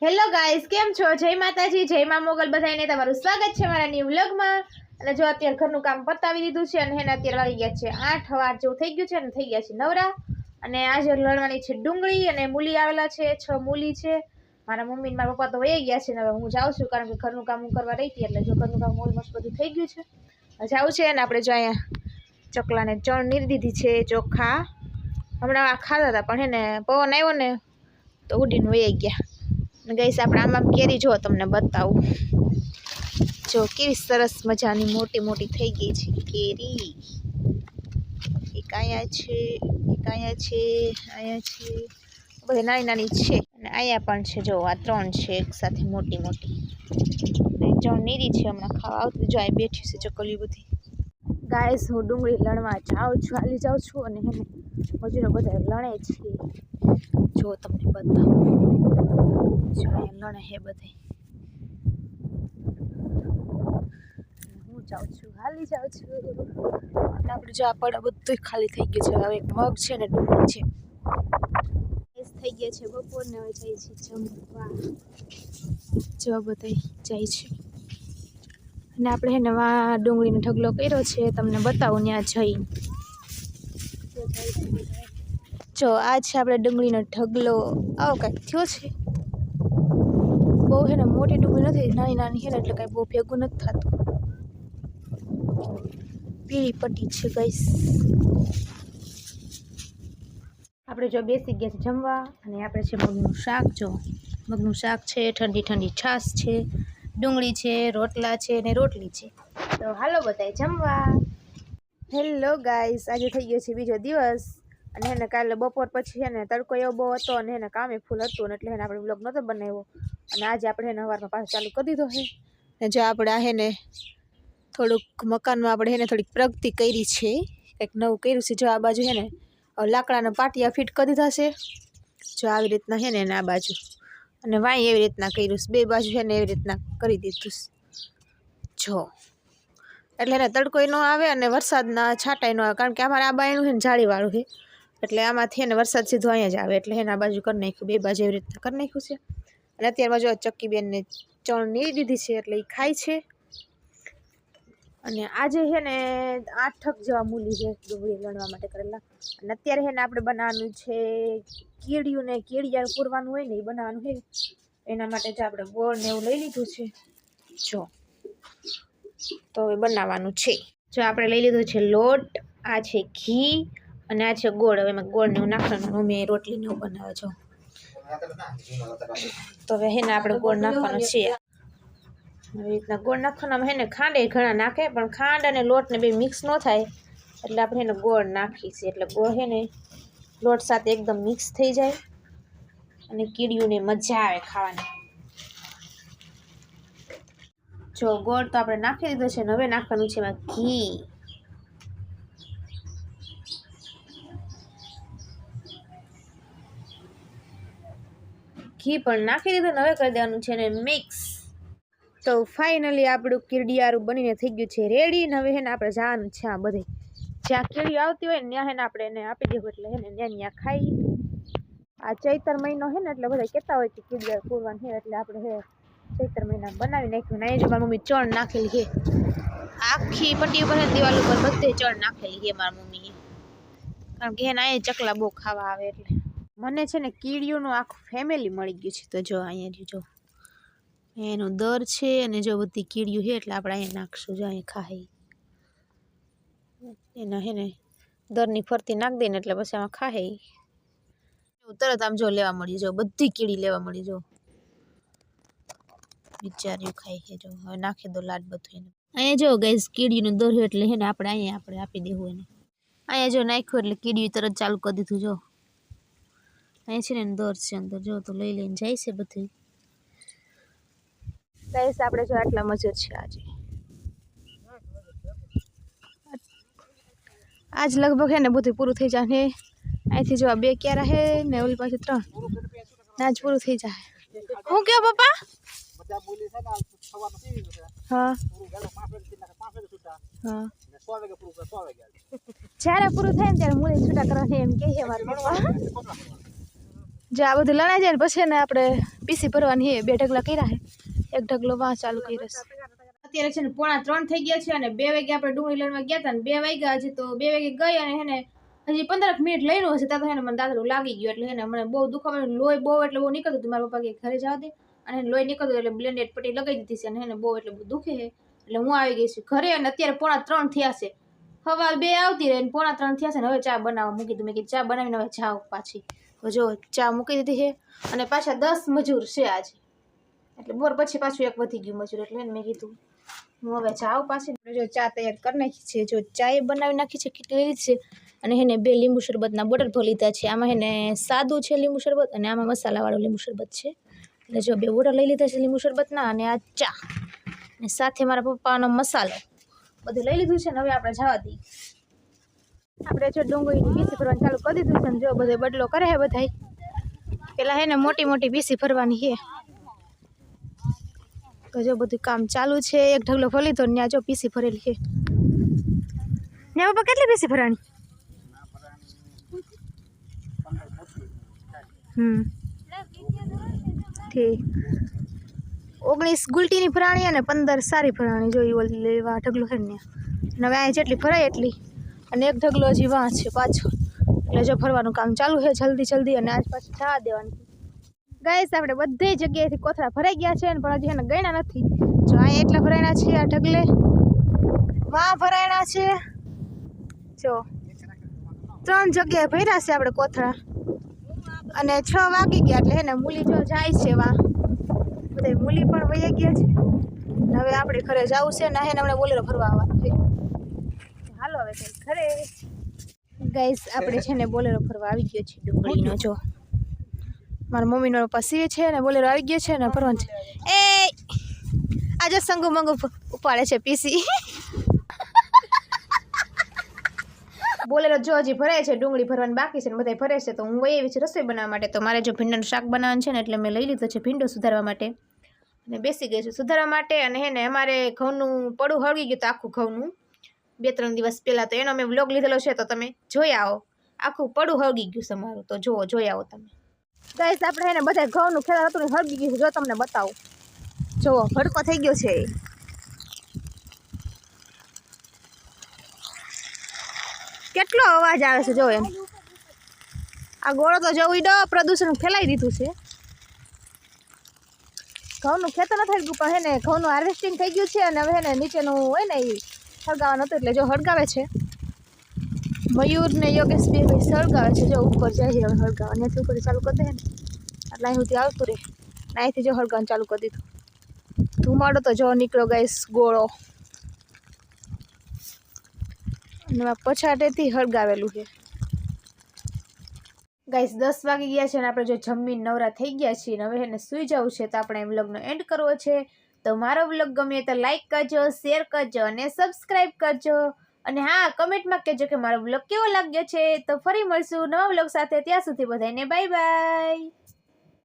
Hello guys, કેમ છો? જય માતાજી, જય મા મોગલ. બધાને તમારું સ્વાગત છે મારા ન્યુ વ્લોગમાં. અને જો અત્યારે ઘરનું કામ પતાવી દીધું છે અને હેને અત્યારે વાગી ગયા છે 8 વાર જેવું થઈ ગયું છે અને થઈ ગયા છે નવરા. અને આજે લણવાની છે ડુંગળી અને મૂલી આવેલા છે, 6 મૂલી છે. મારા મમ્મી ને મારા પપ્પા તો વહી ગયા છે ને હવે હું જાઉં છું, કારણ કે ઘરનું કામ હું કરવા રહી હતી એટલે જો ઘરનું કામ ઓલમોસ્ટ બધું થઈ ગયું છે. જાવું છે અને આપણે જો અહીંયા ચકલાને ચણ નીરી દીધી છે, ચોખા હમણાં આ ખાતા હતા પણ હેને પવન આવ્યો ને તો ઉડીને વહી ગયા. ગઈસ આપણે આમાં કેરી જો તમને બતાવું, જો કેવી સરસ મજાની મોટી મોટી થઈ ગઈ છે કેરી. એક અહીંયા છે, એક અહીંયા છે, અહીંયા છે, બધી નાની નાની છે અને અહીંયા પણ છે. જો આ 3 છે એક સાથે મોટી મોટી. ચણ નીરી છે, હમણાં ખાવા આવતી. જો આ બેઠી છે ચકલી બધી. ગાઈસ હું ડુંગળી લણવા જાઉં છું, હાલી જાઉં છું અને હેને મજૂરો બધા લણે છે. જો તમને બતાવું, જો લણે હે બધે. હું જાઉં છું, હાલી જાઉં છું. આપણે જો આ પડા બધું ખાલી થઈ ગયું છે. હવે એક મગ છે ને ડુંગળી છે. થઈ ગયા છે બપોર ને હવે જાય છે જમવા. જો બધા જાય છે અને આપણે હેને વા ડુંગળીનો ઢગલો કર્યો છે, તમને બતાવું ત્યાં જઈ. જો આ છે આપણે ડુંગળીનો ઢગલો. આવો કાંઈક થયો છે. બહુ હે ને મોટી ડુંગળી નથી, નાની નાની હે ને એટલે કાંઈ બહુ ભેગું નથી થતું. પીળી પટ્ટી છે ગાઈસ. આપણે જો બેસી ગયા છે જમવા અને આપણે છે મગનું શાક. જો મગનું શાક છે, ઠંડી ઠંડી છાશ છે, ડુંગળી છે, રોટલા છે ને રોટલી છે. તો હાલો બધાય જમવા. હેલો ગાઈસ, આજે થઈ ગયો છે બીજો દિવસ અને હેને કાલે બપોર પછી હેને તડકો એવો બહુ હતો અને હેને કામે ફૂલ હતું ને એટલે હેને આપણે બ્લોગ નહોતો બનાવ્યો. અને આજે આપણે હેને સવારમાં પાછું ચાલુ કરી દીધો છે. ને જો આપણે આ હેને થોડુંક મકાનમાં આપણે હેને થોડીક પ્રગતિ કરી છે, કંઈક નવું કર્યું છે. જો આ બાજુ હેને લાકડાના પાટિયા ફિટ કરી દીધા છે. જો આવી રીતના હે ને આ બાજુ અને વાંય એવી રીતના કર્યું છે. બે બાજુ છે ને એવી રીતના કરી દીધું જો, એટલે એને તડકો ન આવે અને વરસાદના છાંટાય ન આવે, કારણ કે અમારે આ બાયણું છે ને જાળીવાળું છે એટલે આમાંથી એને વરસાદ સીધો અહીંયા જ આવે એટલે એને આ બાજુ કરી નાખ્યું. બે બાજુ એવી રીતના કરી નાખ્યું છે. અને અત્યારમાં જો ચક્કી બેનને ચણ નીરી દીધી છે એટલે એ ખાય છે. અને આજે છે ને 8 જેવા મૂલી છે ડુંગળી લણવા માટે કરેલા. અને અત્યારે છે ને આપણે બનાવવાનું છે કેળિયું ને કેળિયા પૂરવાનું હોય ને એ બનાવવાનું છે. એના માટે જ આપણે ગોળ ને એવું લઈ લીધું છે. જો તો હવે બનાવવાનું છે. જો આપણે લઈ લીધું છે લોટ, આ છે ઘી અને આ છે ગોળ. હવે એમાં ગોળ ને એવું નાખવાનું. મમ્મી રોટલી ને એવું બનાવે છો તો હવે હેને આપણે ગોળ નાખવાનો છે. આવી રીતના ગોળ નાખવાના હે ને ખાંડ એ ઘણા નાખે પણ ખાંડ અને લોટ ને બે મિક્સ ન થાય એટલે આપણે એને ગોળ નાખીશું એટલે ગોળ હે ને લોટ સાથે એકદમ મિક્સ થઈ જાય અને કીડીઓને મજા આવે ખાવાની. જો ગોળ તો આપણે નાખી દીધો છે ને હવે નાખવાનું છે એમાં ઘી. ઘી પણ નાખી દીધું ને હવે કરી દેવાનું છે ને મિક્સ. તો ફાઇનલી આપણું કીડિયારું બનીને થઈ ગયું છે રેડી. ને હવે હેને આપણે જવાનું છે આ બધે જ્યાં કીડીઓ આવતી હોય ને ત્યાં હેને આપણે એને આપી દેવું એટલે હેને ત્યાં ખાઈ. આ ચૈતર મહિનો હે ને એટલે બધા કહેતા હોય કે કીડિયારું પૂરવાનું છે એટલે આપણે હે ચૈતર મહિના બનાવી નાખ્યું. ને જો મારી મમ્મી ચણ નાખેલી છે આખી પટ્ટી ઉપર, દિવાલ ઉપર બધે ચણ નાખેલી છે મારી મમ્મીએ, કારણ કે એને અહીંયા ચકલા બહુ ખાવા આવે એટલે. મને છે ને કીડીઓનું આખું ફેમિલી મળી ગયું છે. તો જો અહીંયા જો એનું દર છે અને જો બધી કીડીયું છે એટલે આપણે અહીંયા નાખશું. જો અહીંયા ખાય એના હે ને દરની ફરતી નાખ દે ને એટલે પછી આમાં ખાય તરત આમ જો લેવા મળી. જો બધી કીડી લેવા મળી. જો બિચાર્યું ખાય છે. જો હવે નાખી દો લાડ બધું એને. અહીંયા જો ગાઈસ કીડીનું દર એટલે હે ને આપણે અહીંયા આપણે આપી દેવું એને. અહીંયા જો નાખ્યું એટલે કીડીયું તરત ચાલુ કરી દીધું. જો અહીંયા છે ને દર છે અંદર. જો તો લઈ લઈને જાય છે બધું. ગાઈસ આપણે જો આટલા મજૂર છે આજે. આજ લગભગ હે ને બધું પૂરું થઈ જાય. અહીંથી જો 2 ક્યારા હે ને ઓલી પાછી 3 આજ પૂરું થઈ જાય. હું કયો પપ્પા? હા હા જ્યારે પૂરું થાય ને ત્યારે મૂળી છૂટા કરવાની એમ કહે છે મારા પપ્પા. જે આ બધું લણાઈ જાય ને પછી ને આપણે પીસી ભરવાની હે 2 ઢગલા કર્યા હે 1 ઢગલો વાં ચાલુ કર્યો છે અત્યારે છે ને 2:45 થઈ ગયા છે અને 2 વાગે આપણે ડુંગળી લણવા ગયા હતા ને 2 વાગ્યા હજી તો 2 વાગે ગઈ અને હેને હજી 15 મિનિટ લઈને હશે ત્યાં તો હેને મને દાદરું લાગી ગયું એટલે હેને મને બહુ દુખાવાનું લોહી બહુ એટલે બહુ નીકળતું હતું મારા પપ્પા કે ઘરે જવા દે અને લોહી નીકળતું એટલે બ્લેન્ડેડ પટ્ટી લગાવી દીધી છે અને હેને બહુ એટલે બહુ દુખે છે એટલે હું આવી ગઈ છું ઘરે અને અત્યારે 2:45 થયા છે સવાર 2 આવતી રહે 2:45 થયા છે ને હવે ચા બનાવવા મૂકી દીધું મેં કીધું ચા બનાવીને હવે જાઓ પાછી તો જો ચા મૂકી દીધી છે અને પાછા 10 મજૂર છે આજે એટલે બોર પછી પાછું એક વધી ગયું મજૂર એટલે મેં કીધું હું હવે જાઉં પાછી જો ચા તૈયાર કરી નાખી છે જો ચા બનાવી નાખી છે કેટલી લીધી છે અને હેને 2 લીંબુ શરબતના બોટલ ભરી લીધા છે આમાં હેને સાદું છે લીંબુ શરબત અને આમાં મસાલાવાળું લીંબુ શરબત છે એટલે જો 2 બોટલ લઈ લીધા છે લીંબુ શરબતના અને આ ચા અને સાથે મારા પપ્પાનો મસાલો બધું લઈ લીધું છે ને હવે આપણે જવા દઈએ આપણે જો ડુંગળીની પીસી ભરવાનું ચાલુ કરી દીધું છે ને જો બધે બદલો કરે હે બધાય પેલા હે ને મોટી મોટી પીસી ભરવાની છે તો જો બધું કામ ચાલુ છે 1 ઢગલો ભરી લીધો ને જો પીસી ભરેલી છે ને પપ્પા કેટલી પીસી ભરવાની ઠીક 19 ગુલટીની ભરાણી અને 15 સારી ભરાણી જોઈ ઓલી લેવા ઢગલો છે ને હવે આ જેટલી ભરાય એટલી અને 1 ઢગલો હજી વાં છે પાછો એટલે જો ભરવાનું કામ ચાલુ છે જલ્દી અને આજ પાછી જવા દેવાની ગાઈસ આપણે બધી જગ્યાએથી કોથળા ભરાઈ ગયા છે પણ હજી એને ગણ્યા નથી જો અહીંયા એટલા ભરાયણા છે આ ઢગલે વાં ભરાયણા છે જો 3 જગ્યાએ ભર્યા છે આપણે કોથળા અને 6 વાગી ગયા એટલે હેને મૂલી જો જાય છે વાં બધા મૂલી પણ વહી ગયા છે હવે આપણે ઘરે જવું છે ને હેને હમણાં બોલેરો ભરવા આવવાનું છે હાલો હવે કઈ ઘરે ગાઈસ આપણે છે ને બોલેરો ભરવા આવી ગયો છે ડુંગળીનો જો મારા મમ્મીનો પપ્પા સીવે છે ને બોલેરો આવી ગયો છે ને ભરવાનું છે એ આજે સંગુ મંગુ ઉપાડે છે પીસી બોલેરો જો હજી ભરાય છે ડુંગળી ભરવાની બાકી છે ને બધા ભરે છે તો હું વહી આવી છું રસોઈ બનાવવા માટે તો મારે જો ભીંડાનું શાક બનાવવાનું છે ને એટલે મેં લઈ લીધો છે ભીંડો સુધારવા માટે અને બેસી ગઈ છું સુધારવા માટે અને હે ને અમારે ઘઉંનું પડું હળગી ગયું તો આખું ઘઉંનું 2-3 દિવસ પહેલાં તો એનો મેં વ્લોગ લીધેલો છે તો તમે જોઈ આવો આખું પડું હળગી ગયું છે મારું તો જુઓ જોઈ આવો તમે ગાઈસ આપણે હે ને બધા ઘઉંનું ખેતર હતું ને હળગી ગયું જો તમને બતાવું જુઓ ભડકો થઈ ગયો છે કેટલો અવાજ આવે છે જો એમ આ ગોળો તો જો ઉડો પ્રદૂષણ ફેલાઈ દીધું છે ઘઉંનું ખેતર ન થઈ ગયું પણ હે ને ઘઉંનું હાર્વેસ્ટિંગ થઈ ગયું છે અને હવે હે ને નીચેનું હોય ને એ સળગાવાનું હતું એટલે જો હળગાવે છે મયુર ને યોગેશ બે ભાઈ સળગાવે છે જો ઉપર જાય હવે હળગાવા ત્યાંથી ઉપર ચાલુ કરી દે ને એટલે અહીં સુધી આવતું રહે અહીંથી જો હળગાવાનું ચાલુ કરી દીધું ધુમાડો તો જો નીકળ્યો ગાઈસ ગોળો અને પછાટેથી હળગાવેલું છે ગાઈસ 10 વાગી ગયા છે અને આપણે જો જમીન નવરા થઈ ગયા છીએ ને હવે એને સૂઈ જવું છે તો આપણે વ્લોગનો એન્ડ કરવો છે તો મારો વ્લોગ ગમે તો લાઈક કરજો શેર કરજો અને સબસ્ક્રાઈબ કરજો અને હા કમેન્ટમાં કહેજો કે મારો વ્લોગ કેવો લાગ્યો છે તો ફરી મળશું નવા વ્લોગ સાથે ત્યાં સુધી બધાને બાય બાય